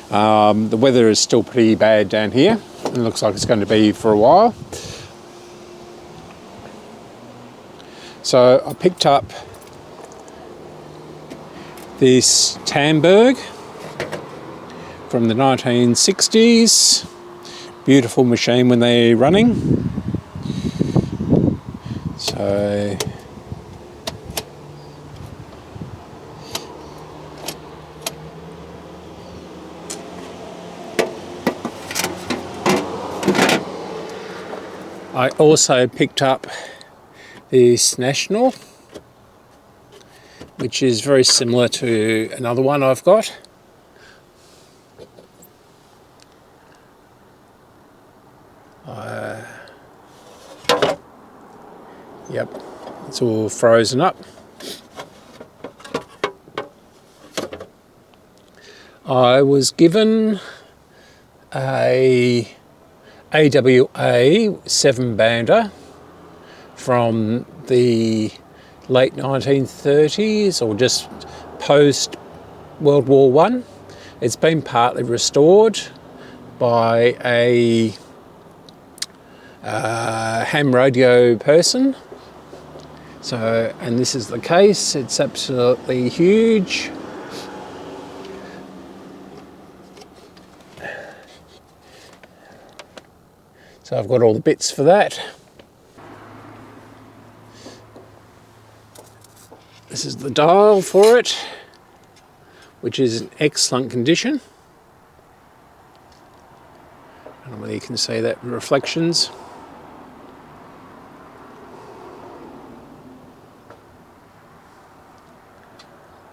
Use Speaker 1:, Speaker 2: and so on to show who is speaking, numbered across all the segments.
Speaker 1: The weather is still pretty bad down here. It looks like it's going to be for a while. So I picked up this Tamberg from the 1960s. Beautiful machine when they're running. So I also picked up this National, which is very similar to another one I've got. Yep, it's all frozen up. I was given a AWA 7-bander from the late 1930s or just post World War One. It's been partly restored by a ham radio person. So, and this is the case. It's absolutely huge. So I've got all the bits for that. This is the dial for it, which is in excellent condition. I don't know whether you can see that in reflections.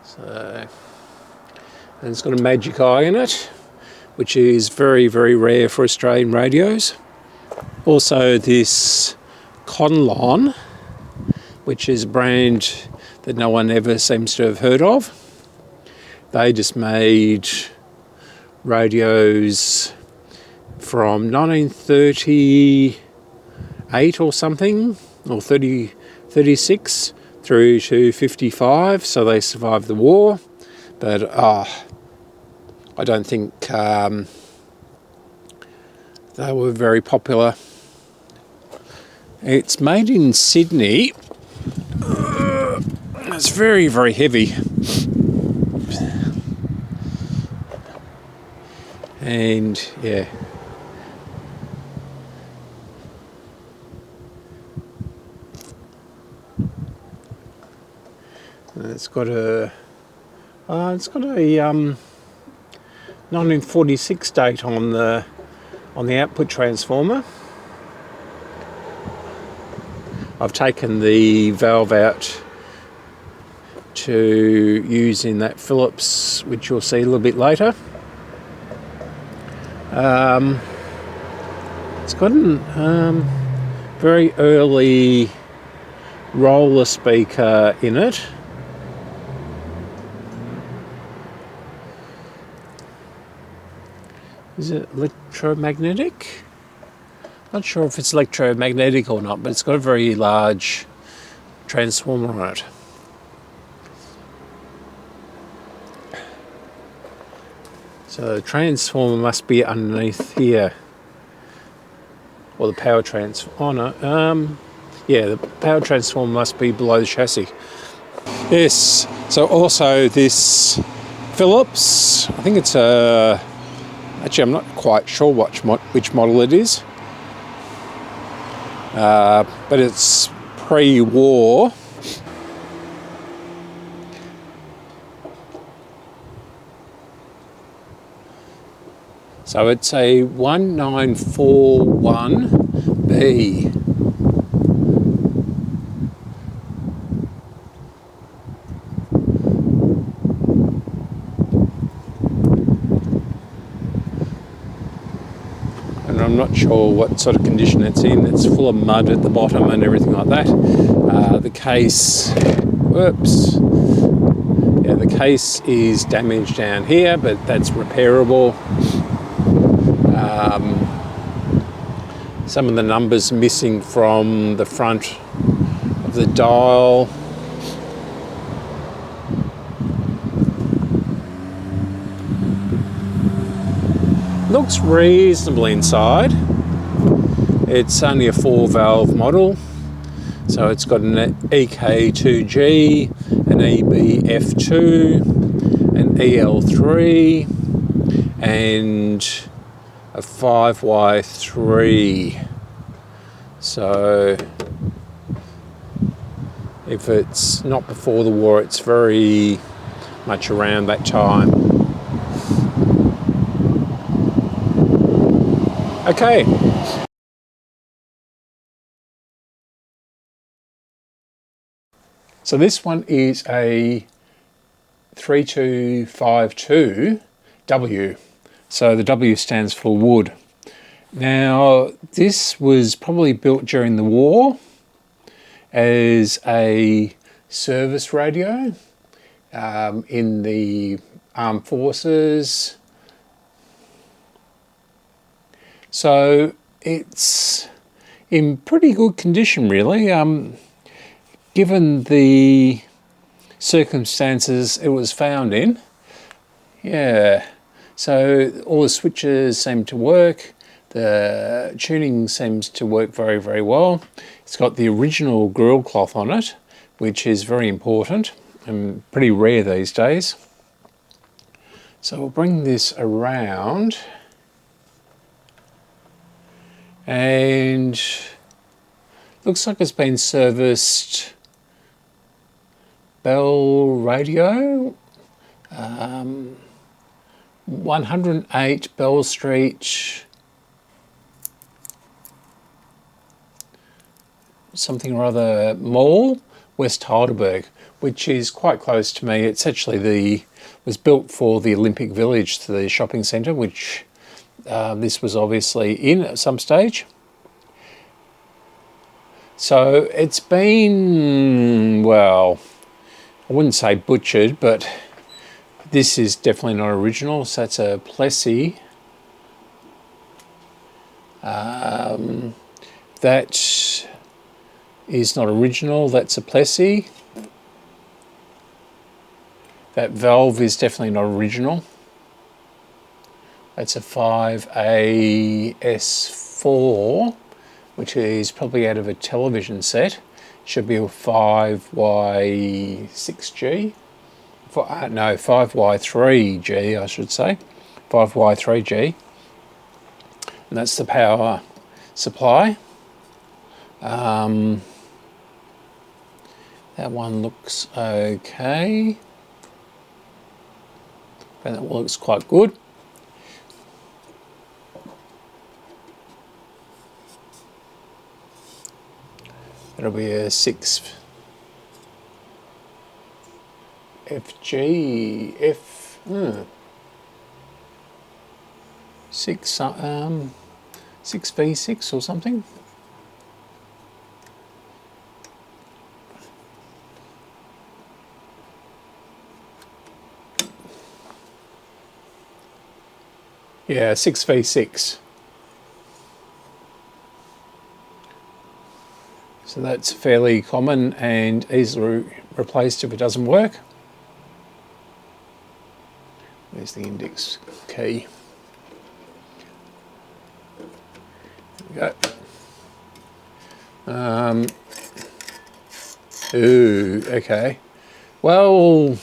Speaker 1: So, and it's got a magic eye in it, which is very, very rare for Australian radios. Also this Conlon, which is a brand that no one ever seems to have heard of. They just made radios from 1938 or something, or 36 through to 55, so they survived the war. But I don't think they were very popular. It's made in Sydney. It's very, very heavy. And yeah. It's got a 1946 date on the output transformer. I've taken the valve out to use in that Phillips, which you'll see a little bit later. It's got a very early roller speaker in it. Is it electromagnetic? Not sure if it's electromagnetic or not, but it's got a very large transformer on it. So the transformer must be underneath here. Or the power transformer. Oh no. Yeah, the power transformer must be below the chassis. Yes, so also this Phillips, I think it's a... Actually, I'm not quite sure which model it is. But it's pre-war. So it's a 1941B. And I'm not sure what sort of condition it's in. It's full of mud at the bottom and everything like that. The case, whoops. Yeah, the case is damaged down here, but that's repairable. Some of the numbers missing from the front of the dial. looks reasonable inside. It's only a 4-valve model, so it's got an EK2G, an EBF2, an EL3, and a 5Y3. So if it's not before the war, it's very much around that time. Okay. So this one is a 3252W. So the W stands for wood. Now, this was probably built during the war as a service radio in the armed forces. So it's in pretty good condition, really, given the circumstances it was found in. Yeah, so all the switches seem to work. The tuning seems to work very, very well. It's got the original grill cloth on it, which is very important and pretty rare these days. So we'll bring this around, and looks like it's been serviced. Bell radio, 108 Bell Street, something or other Mall, West Heidelberg, which is quite close to me. It's actually was built for the Olympic Village, to the shopping centre, which this was obviously in at some stage. So it's been, well, I wouldn't say butchered, but this is definitely not original. So that's a Plessy. That is not original. That's a Plessy. That valve is definitely not original. That's a 5AS4, which is probably out of a television set. Should be a 5Y6G. No, 5Y3G, I should say. 5Y3G. And that's the power supply. That one looks okay. And that looks quite good. That'll be a 6 FG F 6V6 or something. Yeah, 6V6. So that's fairly common and easily replaced if it doesn't work. There's the index key. There we go. Ooh, okay. Well,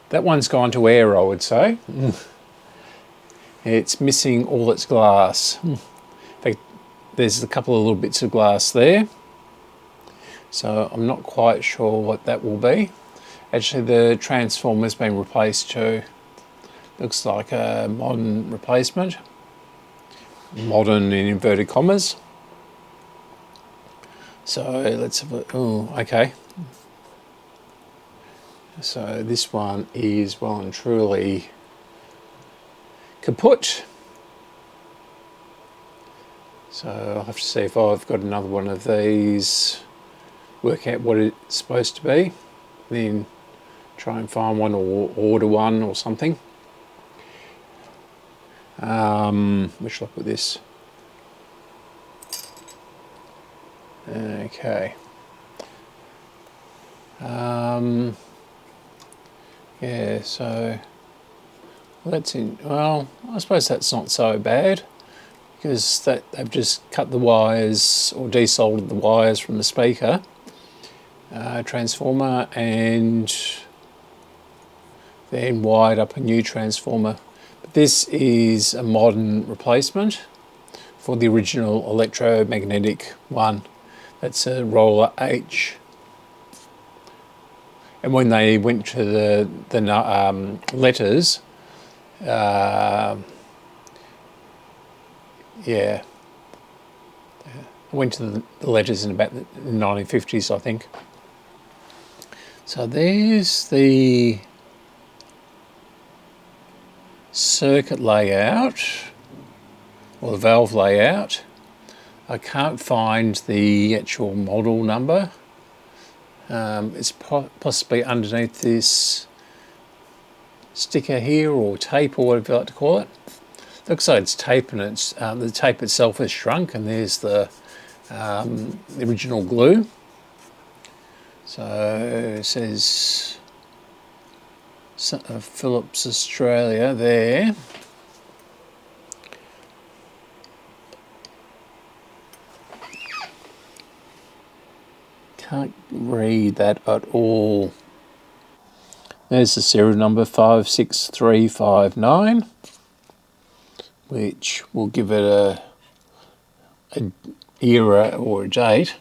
Speaker 1: that one's gone to air, I would say. It's missing all its glass. In fact, there's a couple of little bits of glass there. So I'm not quite sure what that will be. Actually, the transformer's been replaced too. Looks like a modern replacement. Modern in inverted commas. So let's have a, oh, okay. So this one is well and truly kaput. So I'll have to see if I've got another one of these, work out what it's supposed to be, then try and find one or order one or something. Where shall I put this? Okay. Yeah, so Well, well, I suppose that's not so bad, because they've just cut the wires or desoldered the wires from the speaker transformer and then wired up a new transformer. But this is a modern replacement for the original electromagnetic one. That's a roller H. And when they went to the letters, yeah, I went to the letters in about the 1950s, I think. So there's the circuit layout, or the valve layout. I can't find the actual model number. It's possibly underneath this sticker here, or tape, or whatever you like to call it. Looks like it's tape, and it's the tape itself has shrunk, and there's the original glue. So it says Phillips Australia there. Can't read that at all. There's the serial number 56359, which will give it a era or a date.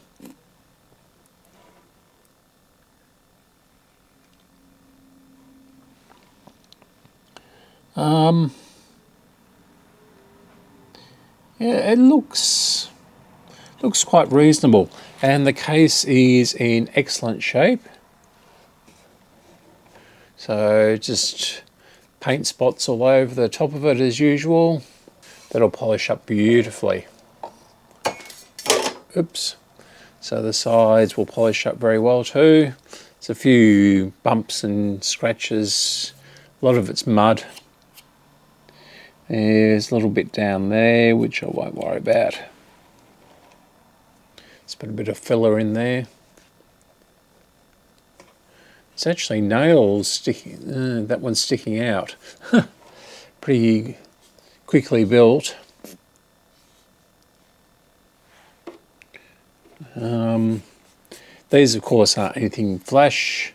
Speaker 1: Yeah, it looks quite reasonable, and the case is in excellent shape. So just paint spots all over the top of it as usual. That'll polish up beautifully. Oops. So the sides will polish up very well too. There's a few bumps and scratches. A lot of it's mud. There's a little bit down there, which I won't worry about. Let's put a bit of filler in there. It's actually nails sticking. That one's sticking out. Pretty quickly built. These, of course, aren't anything flash.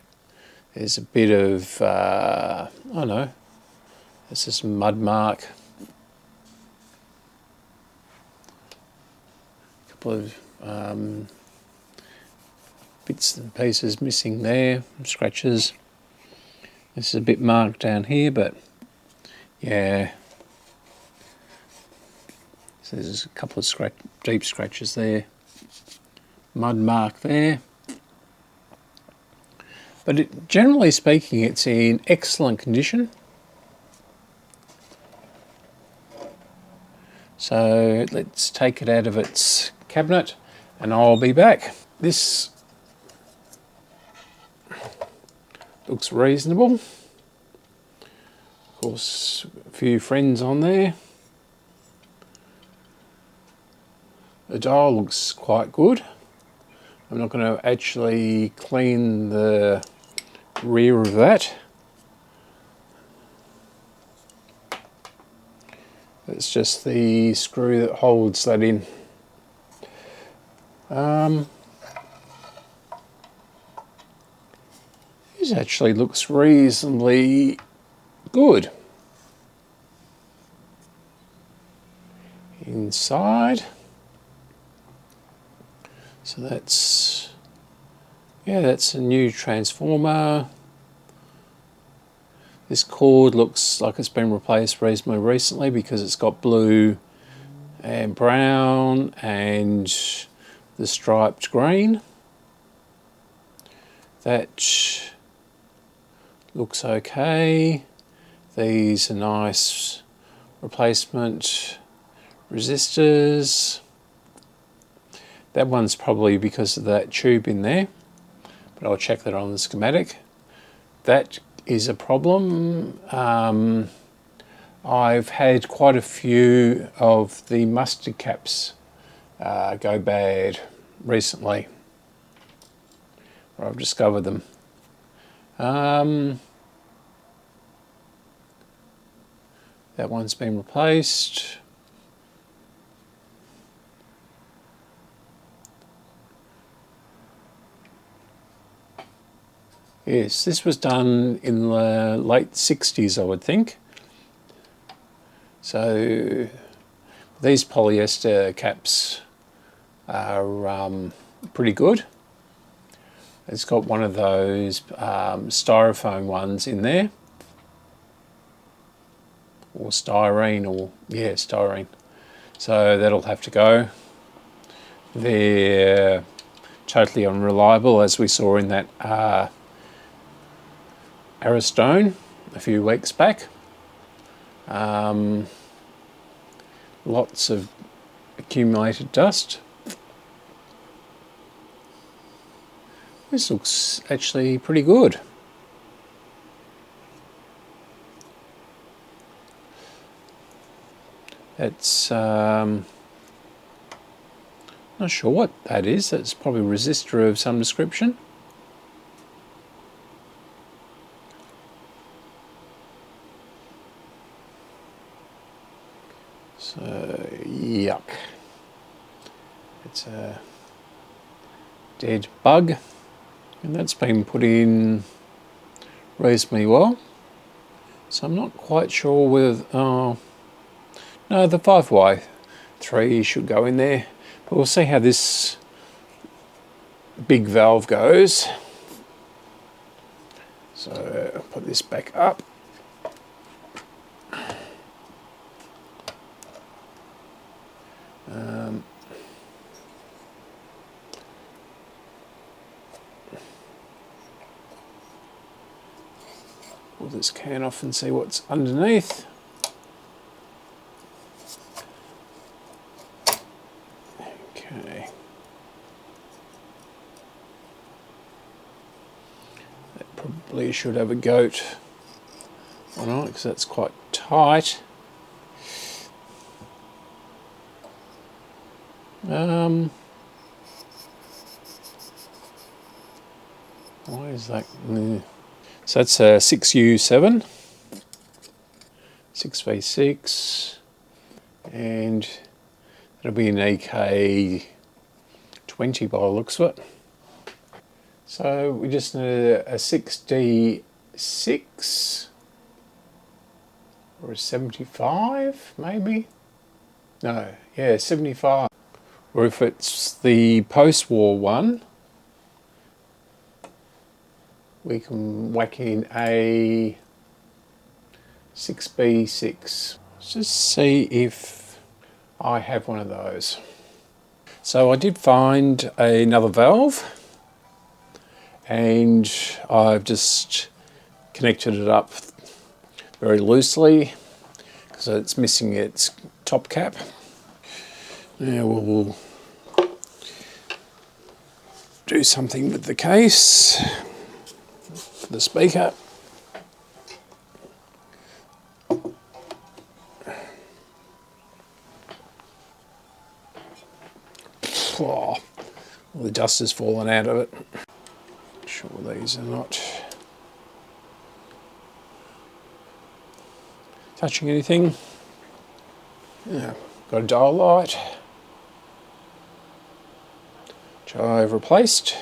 Speaker 1: There's a bit of, I don't know, it's just mud mark. A couple of bits and pieces missing there, scratches. This is a bit marked down here, but yeah. So there's a couple of deep scratches there. Mud mark there. But generally speaking, it's in excellent condition. So let's take it out of its cabinet and I'll be back. This looks reasonable. Of course, a few friends on there. The dial looks quite good. I'm not going to actually clean the rear of that. It's just the screw that holds that in. This actually looks reasonably good. Inside. So that's a new transformer. This cord looks like it's been replaced reasonably recently because it's got blue and brown and the striped green. That looks okay. These are nice replacement resistors. That one's probably because of that tube in there, but I'll check that on the schematic. That is a problem. I've had quite a few of the mustard caps go bad recently, where I've discovered them. That one's been replaced. Yes, this was done in the late 60s, I would think. So these polyester caps are pretty good. It's got one of those styrofoam ones in there, or styrene, or yeah, styrene. So that'll have to go. They're totally unreliable, as we saw in that Aristone a few weeks back. Lots of accumulated dust. This looks actually pretty good. It's not sure what that is. That's probably a resistor of some description. So, yuck. It's a dead bug, and that's been put in reasonably well. So I'm not quite sure whether... Oh, no, the 5Y3 should go in there. But we'll see how this big valve goes. So I'll put this back up. Pull this can off and see what's underneath. Okay. That probably should have a goat on it because that's quite tight. Why is that? So that's a 6U7, 6V6, and it'll be an EK20 by the looks of it. So we just need a 6D6 or a 75 maybe? No, yeah, 75. Or if it's the post-war one, we can whack in a 6B6. Let's just see if I have one of those. So I did find another valve, and I've just connected it up very loosely because it's missing its top cap. Now we'll do something with the case for the speaker. Oh, all the dust has fallen out of it. Not sure these are not touching anything. Yeah, got a dial light, which I've replaced.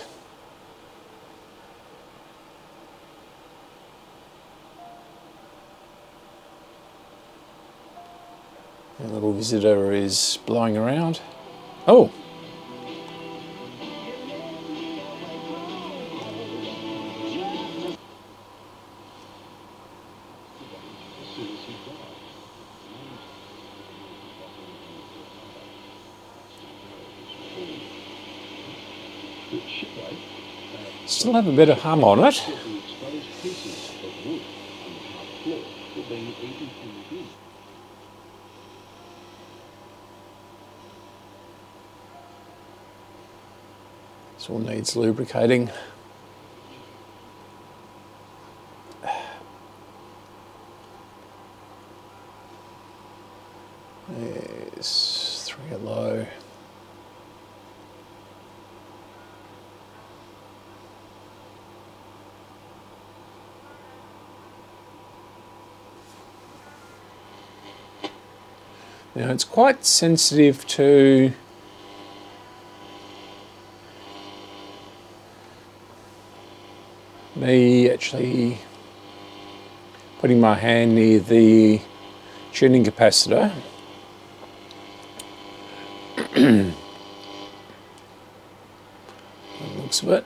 Speaker 1: The little visitor is blowing around. Oh! Still have a bit of hum on it. This all needs lubricating. There's 3 low. Now it's quite sensitive to me actually putting my hand near the tuning capacitor. Looks of it.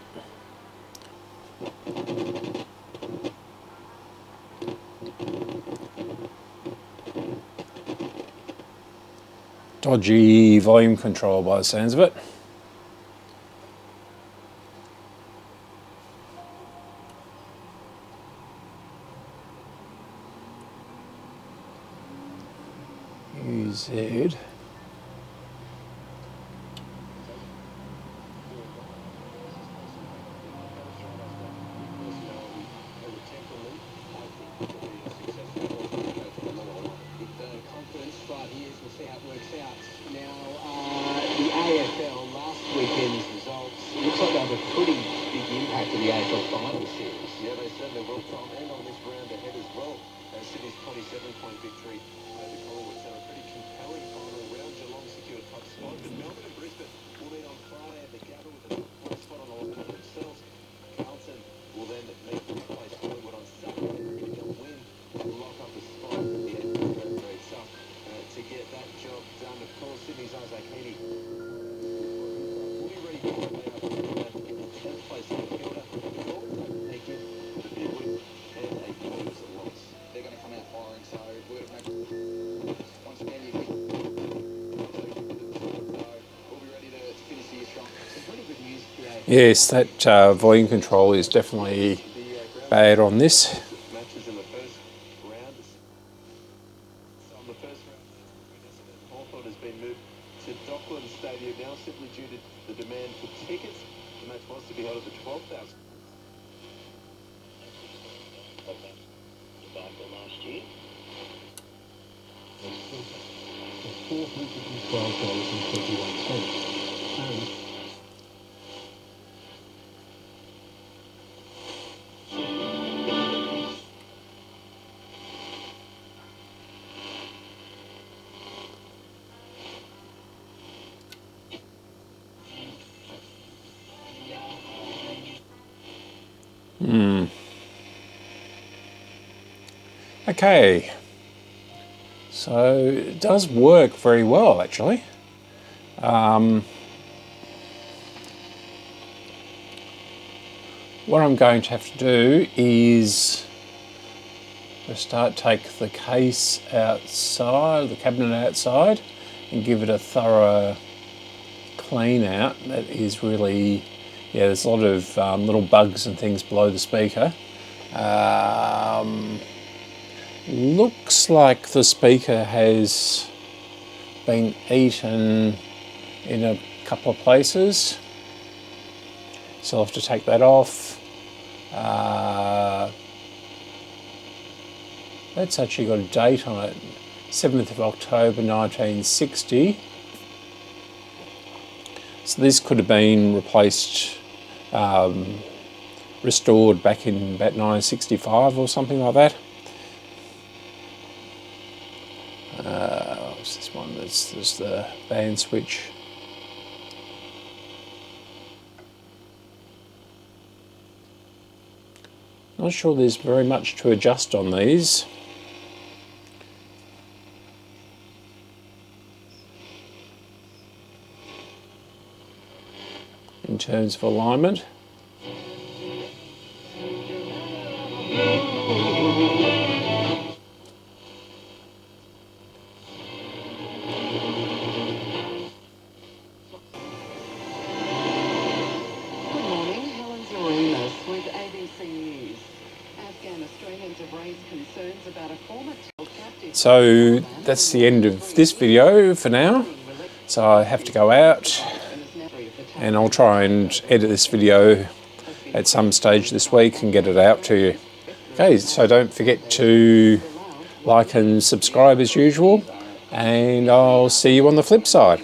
Speaker 1: Dodgy volume control by the sounds of it. UZ.
Speaker 2: Looks like they have a pretty big impact on the AFL final series. Yeah, they certainly will, Tom, and on this round ahead as well. Sydney's 27-point victory over Collingwood, so a pretty compelling final round. Geelong secured top spot, but Melbourne and Brisbane will meet on Friday at the Gabba with a top spot on the line themselves. Carlton will then meet place Collingwood on Saturday. They'll win and lock up the spot at the end of the third grade. So to get that job done, of course, Sydney's Isaac Heaney will be ready for the
Speaker 1: Yes, that volume control is definitely bad on this.
Speaker 2: matches in the first round. On the first round, Hawthorn has been moved to Dockland Stadium now simply due to the demand for tickets. The match was to be held at the 12,000. Last year. For $412.21.
Speaker 1: Okay, so it does work very well actually. What I'm going to have to do is take the case outside, the cabinet outside, and give it a thorough clean out. That is really, yeah, there's a lot of little bugs and things below the speaker. Looks like the speaker has been eaten in a couple of places, so I'll have to take that off. That's actually got a date on it, 7th of October 1960. So this could have been replaced, restored back in about 1965 or something like that. What's this one? There's the band switch. Not sure there's very much to adjust on these. In terms of alignment. So that's the end of this video for now. So I have to go out and I'll try and edit this video at some stage this week and get it out to you. Okay, so don't forget to like and subscribe as usual, and I'll see you on the flip side.